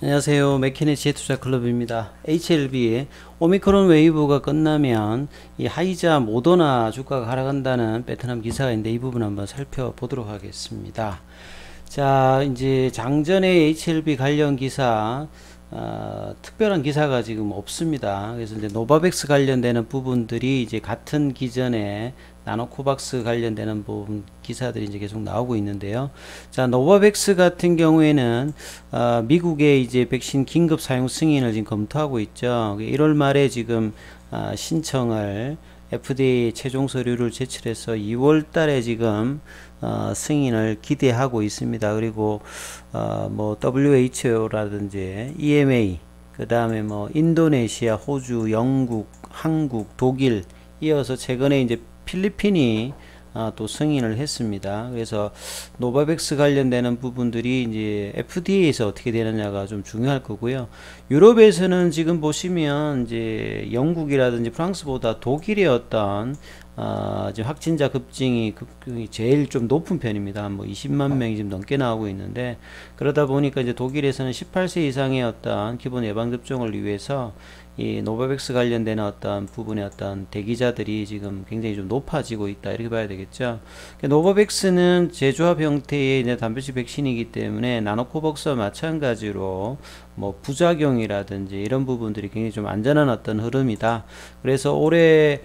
안녕하세요. 맥케니지의 투자클럽입니다. HLB 오미크론 웨이브가 끝나면 이 화이자 모더나 주가가 하락한다는 베트남 기사가 있는데 이 부분 한번 살펴보도록 하겠습니다. 자, 이제 장전에 HLB 관련 기사 특별한 기사가 지금 없습니다. 그래서 이제 노바백스 관련되는 부분들이 이제 같은 기전에 나노코박스 관련되는 부분 기사들이 이제 계속 나오고 있는데요. 자, 노바백스 같은 경우에는 미국의 이제 백신 긴급 사용 승인을 지금 검토하고 있죠. 1월 말에 지금 신청을 FDA 최종 서류를 제출해서 2월 달에 지금 승인을 기대하고 있습니다. 그리고 뭐 WHO라든지 EMA, 그 다음에 뭐 인도네시아, 호주, 영국, 한국, 독일, 이어서 최근에 이제 필리핀이 또 승인을 했습니다. 그래서 노바백스 관련되는 부분들이 이제 FDA에서 어떻게 되느냐가 좀 중요할 거고요. 유럽에서는 지금 보시면 이제 영국이라든지 프랑스보다 독일의 어떤 지금 확진자 급증이 제일 좀 높은 편입니다. 뭐 20만 명이 지금 넘게 나오고 있는데, 그러다 보니까 이제 독일에서는 18세 이상의 어떤 기본 예방접종을 위해서 이 노바백스 관련되는 어떤 부분의 어떤 대기자들이 지금 굉장히 좀 높아지고 있다, 이렇게 봐야 되겠죠. 노바백스는 제조합 형태의 이제 단백질 백신이기 때문에 나노코박스와 마찬가지로 뭐 부작용이라든지 이런 부분들이 굉장히 좀 안전한 어떤 흐름이다. 그래서 올해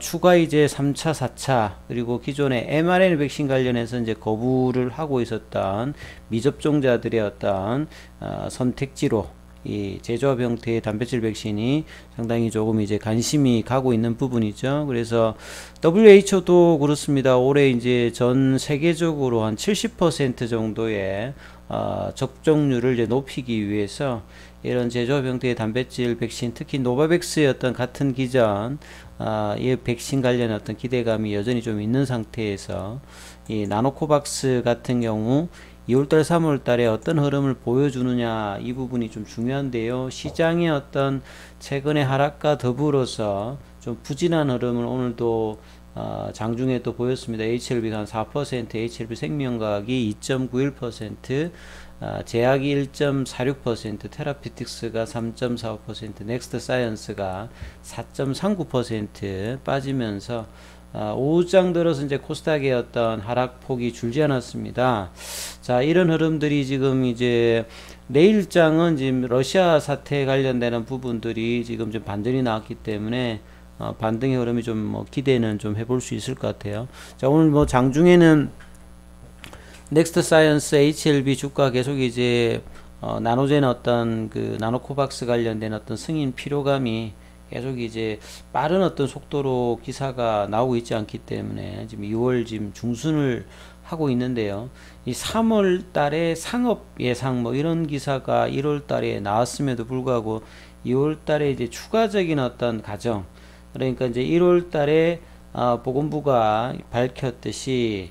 추가 이제 3차, 4차, 그리고 기존의 mRNA 백신 관련해서 이제 거부를 하고 있었던 미접종자들의 어떤 선택지로 이 제조합 형태의 단백질 백신이 상당히 조금 이제 관심이 가고 있는 부분이죠. 그래서 WHO도 그렇습니다. 올해 이제 전 세계적으로 한 70% 정도의 접종률을 이제 높이기 위해서 이런 제조합 형태의 단백질 백신, 특히 노바백스의 어떤 같은 기전 이 백신 관련 어떤 기대감이 여전히 좀 있는 상태에서 이 나노코박스 같은 경우 2월달, 3월달에 어떤 흐름을 보여주느냐, 이 부분이 좀 중요한데요. 시장의 어떤 최근의 하락과 더불어서 좀 부진한 흐름을 오늘도 장중에 또 보였습니다. HLB가 한 4%, HLB 생명과학이 2.91%, 제약이 1.46%, 테라피틱스가 3.45%, 넥스트 사이언스가 4.39% 빠지면서 오후장 들어서 이제 코스닥의 어떤 하락폭이 줄지 않았습니다. 자, 이런 흐름들이 지금 이제 내일장은 지금 러시아 사태에 관련되는 부분들이 지금 좀 반전이 나왔기 때문에 반등의 흐름이 좀 뭐 기대는 좀 해볼 수 있을 것 같아요. 자, 오늘 뭐 장중에는 넥스트 사이언스 HLB 주가 계속 이제 나노젠 어떤 그 나노코박스 관련된 어떤 승인 필요감이 계속 이제 빠른 어떤 속도로 기사가 나오고 있지 않기 때문에 지금 2월 지금 중순을 하고 있는데요. 이 3월 달에 상업 예상 뭐 이런 기사가 1월 달에 나왔음에도 불구하고 2월 달에 이제 추가적인 어떤 가정, 그러니까 이제 1월 달에 보건부가 밝혔듯이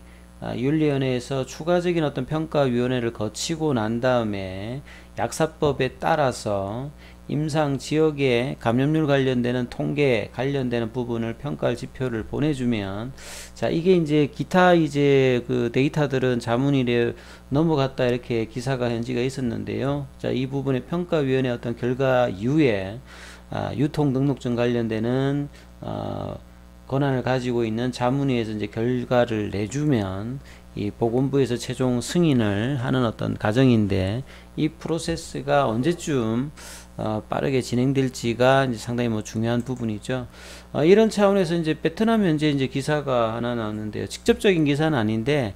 윤리위원회에서 추가적인 어떤 평가위원회를 거치고 난 다음에 약사법에 따라서 임상 지역의 감염률 관련되는 통계 관련되는 부분을 평가할 지표를 보내주면, 자, 이게 이제 기타 이제 그 데이터들은 자문일에 넘어갔다, 이렇게 기사가 현지가 있었는데요. 자, 이 부분의 평가위원회 어떤 결과 이후에 유통 등록증 관련되는 권한을 가지고 있는 자문위에서 이제 결과를 내주면 이 보건부에서 최종 승인을 하는 어떤 과정인데, 이 프로세스가 언제쯤 빠르게 진행될지가 이제 상당히 뭐 중요한 부분이죠. 이런 차원에서 이제 베트남 현재 이제 기사가 하나 나왔는데요. 직접적인 기사는 아닌데,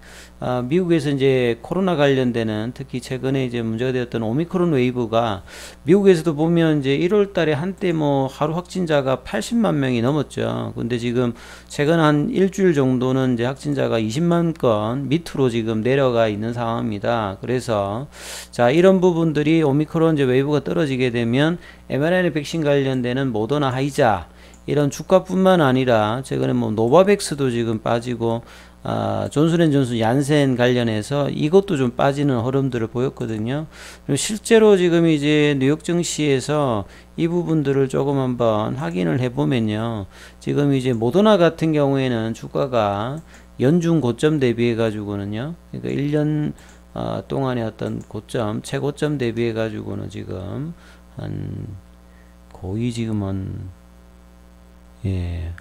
미국에서 이제 코로나 관련되는 특히 최근에 이제 문제가 되었던 오미크론 웨이브가 미국에서도 보면 이제 1월 달에 한때 뭐 하루 확진자가 80만 명이 넘었죠. 근데 지금 최근 한 일주일 정도는 이제 확진자가 20만 건 밑으로 지금 내려가 있는 상황입니다. 그래서 자, 이런 부분들이 오미크론 이제 웨이브가 떨어지게 되면 mRNA 백신 관련되는 모더나, 화이자 이런 주가뿐만 아니라 최근에 뭐 노바백스도 지금 빠지고 존슨앤존슨 얀센 관련해서 이것도 좀 빠지는 흐름들을 보였거든요. 실제로 지금 이제 뉴욕 증시에서 이 부분들을 조금 한번 확인을 해보면요, 지금 이제 모더나 같은 경우에는 주가가 연중 고점 대비해 가지고는요, 그러니까 1년 동안의 어떤 고점, 최고점 대비해 가지고는 지금 한 거의 지금은 예,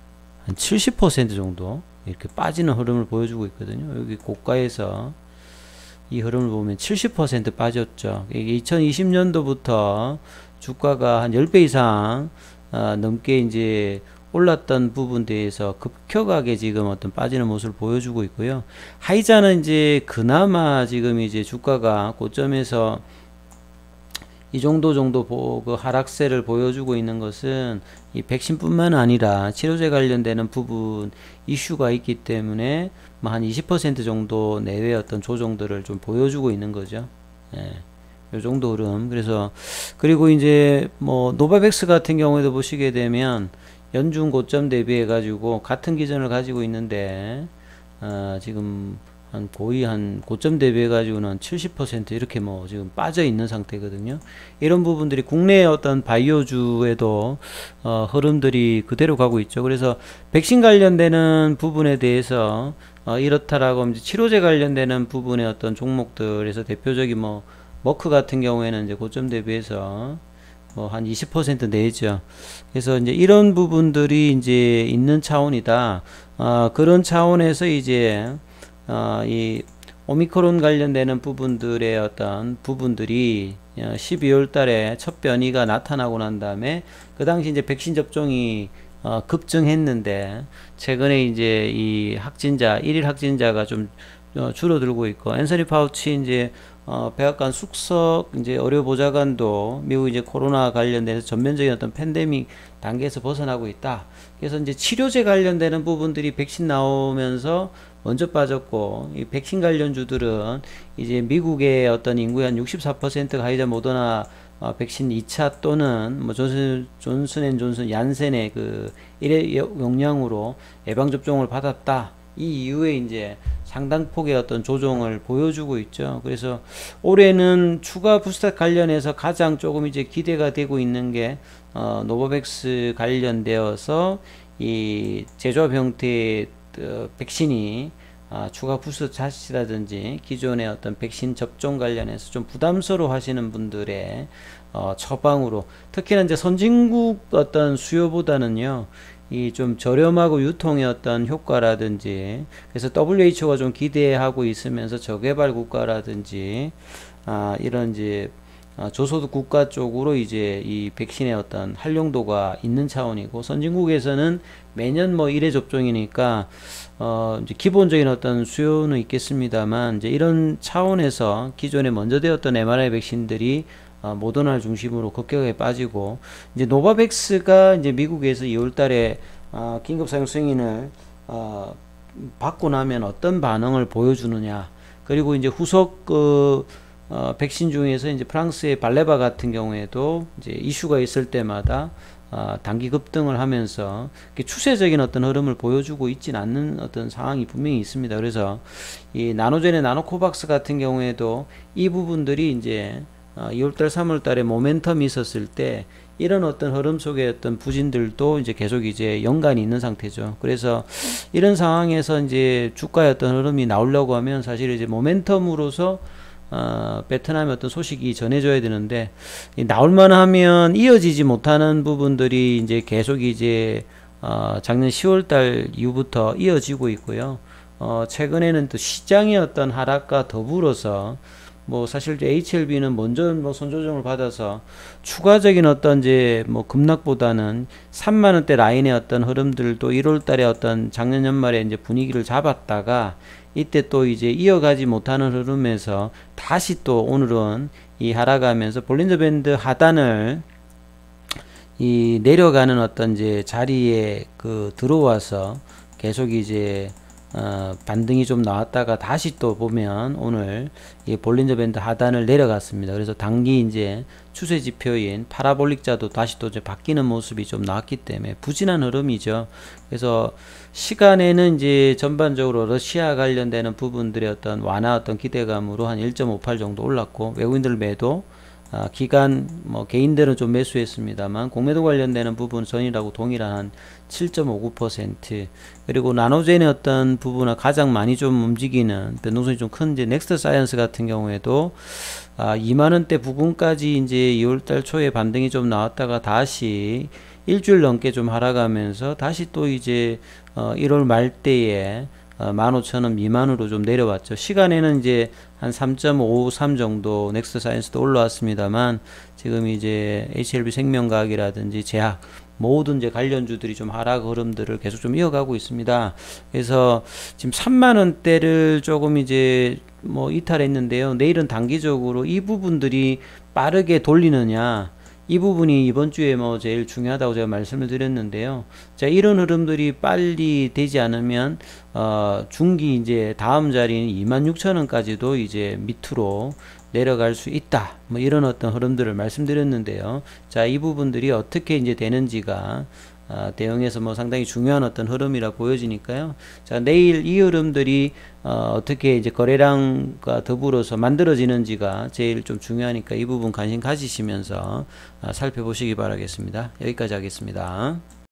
한 70% 정도 이렇게 빠지는 흐름을 보여주고 있거든요. 여기 고가에서 이 흐름을 보면 70% 빠졌죠. 이게 2020년도부터 주가가 한 10배 이상 넘게 이제 올랐던 부분대에서 급격하게 지금 어떤 빠지는 모습을 보여주고 있고요. 하이자는 이제 그나마 지금 이제 주가가 고점에서 이 정도 그 하락세를 보여주고 있는 것은 이 백신뿐만 아니라 치료제 관련되는 부분 이슈가 있기 때문에 뭐 한 20% 정도 내외의 어떤 조정들을 좀 보여주고 있는 거죠. 예. 요 정도 흐름. 그래서 그리고 이제 뭐 노바백스 같은 경우에도 보시게 되면 연중 고점 대비해 가지고 같은 기준을 가지고 있는데 지금 한 거의 한 고점 대비해 가지고는 70% 이렇게 뭐 지금 빠져 있는 상태거든요. 이런 부분들이 국내의 어떤 바이오주에도 흐름들이 그대로 가고 있죠. 그래서 백신 관련되는 부분에 대해서 이렇다라고 하면 치료제 관련되는 부분의 어떤 종목들에서 대표적인 뭐 머크 같은 경우에는 이제 고점 대비해서 뭐 한 20% 내죠. 그래서 이제 이런 부분들이 이제 있는 차원이다. 그런 차원에서 이제 이 오미크론 관련되는 부분들의 어떤 부분들이 12월 달에 첫 변이가 나타나고 난 다음에 그 당시 이제 백신 접종이 급증했는데 최근에 이제 이 확진자, 일일 확진자가 좀 줄어들고 있고 앤서니 파우치 이제 백악관 숙석 이제 의료보좌관도 미국 이제 코로나 관련돼서 전면적인 어떤 팬데믹 단계에서 벗어나고 있다. 그래서 이제 치료제 관련되는 부분들이 백신 나오면서 먼저 빠졌고 이 백신 관련주들은 이제 미국의 어떤 인구의 한 64%가 하이자 모더나 백신 2차 또는 뭐 존슨앤존슨 얀센의 그 1회 용량으로 예방접종을 받았다. 이 이후에 이제 상당 폭의 어떤 조정을 보여주고 있죠. 그래서 올해는 추가 부스터 관련해서 가장 조금 이제 기대가 되고 있는 게 노바백스 관련되어서 이 제조합 형태의 백신이 추가 부스터 샷이라든지 기존의 어떤 백신 접종 관련해서 좀 부담스러워 하시는 분들의 처방으로 특히나 이제 선진국 어떤 수요보다는요 이 좀 저렴하고 유통의 어떤 효과라든지 그래서 WHO가 좀 기대하고 있으면서 저개발 국가라든지 이런 이제 저소득 국가 쪽으로 이제 이 백신의 어떤 활용도가 있는 차원이고 선진국에서는 매년 뭐 1회 접종이니까 이제 기본적인 어떤 수요는 있겠습니다만 이제 이런 차원에서 기존에 먼저 되었던 mRNA 백신들이 모더나를 중심으로 급격하게 빠지고 이제 노바백스가 이제 미국에서 2월달에 긴급 사용 승인을 받고 나면 어떤 반응을 보여주느냐 그리고 이제 후속 백신 중에서 이제 프랑스의 발레바 같은 경우에도 이제 이슈가 있을 때마다 단기 급등을 하면서 추세적인 어떤 흐름을 보여주고 있진 않는 어떤 상황이 분명히 있습니다. 그래서 이 나노젠의 나노코박스 같은 경우에도 이 부분들이 이제 2월달, 3월달에 모멘텀이 있었을 때 이런 어떤 흐름 속의 어떤 부진들도 이제 계속 이제 연관이 있는 상태죠. 그래서 이런 상황에서 이제 주가의 어떤 흐름이 나오려고 하면 사실 이제 모멘텀으로서 베트남의 어떤 소식이 전해져야 되는데 나올만 하면 이어지지 못하는 부분들이 이제 계속 이제 작년 10월달 이후부터 이어지고 있고요. 최근에는 또 시장의 어떤 하락과 더불어서 뭐 사실 HLB는 먼저 뭐 선조정을 받아서 추가적인 어떤 이제 뭐 급락보다는 3만원대 라인의 어떤 흐름들도 1월달에 어떤 작년 연말에 이제 분위기를 잡았다가 이때 또 이제 이어가지 못하는 흐름에서 다시 또 오늘은 이 하락하면서 볼린저 밴드 하단을 이 내려가는 어떤 이제 자리에 그 들어와서 계속 이제 반등이 좀 나왔다가 다시 또 보면 오늘 이 볼린저 밴드 하단을 내려갔습니다. 그래서 단기 이제 추세 지표인 파라볼릭자도 다시 또 이제 바뀌는 모습이 좀 나왔기 때문에 부진한 흐름이죠. 그래서 시간에는 이제 전반적으로 러시아 관련되는 부분들의 어떤 완화 어떤 기대감으로 한 1.58 정도 올랐고 외국인들 매도 기간 뭐 개인들은 좀 매수했습니다만 공매도 관련되는 부분 전이라고 동일한 한 7.59%, 그리고 나노젠의 어떤 부분은 가장 많이 좀 움직이는 변동성이 좀 큰 이제 넥스트 사이언스 같은 경우에도 2만원대 부근까지 이제 2월달 초에 반등이 좀 나왔다가 다시 일주일 넘게 좀 하락하면서 다시 또 이제 1월 말대에 15,000원 미만으로 좀 내려왔죠. 시간에는 이제 한 3.53 정도 넥스트 사이언스도 올라왔습니다만 지금 이제 HLB 생명과학이라든지 제약 모든 이제 관련주들이 좀 하락 흐름들을 계속 좀 이어가고 있습니다. 그래서 지금 3만원대를 조금 이제 뭐 이탈했는데요. 내일은 단기적으로 이 부분들이 빠르게 돌리느냐, 이 부분이 이번 주에 뭐 제일 중요하다고 제가 말씀을 드렸는데요. 자, 이런 흐름들이 빨리 되지 않으면 중기 이제 다음 자리인 26,000원까지도 이제 밑으로 내려갈 수 있다. 뭐 이런 어떤 흐름들을 말씀드렸는데요. 자, 이 부분들이 어떻게 이제 되는지가 대응에서 뭐 상당히 중요한 어떤 흐름이라 보여지니까요. 자, 내일 이 흐름들이 어떻게 이제 거래량과 더불어서 만들어지는지가 제일 좀 중요하니까 이 부분 관심 가지시면서 살펴보시기 바라겠습니다. 여기까지 하겠습니다.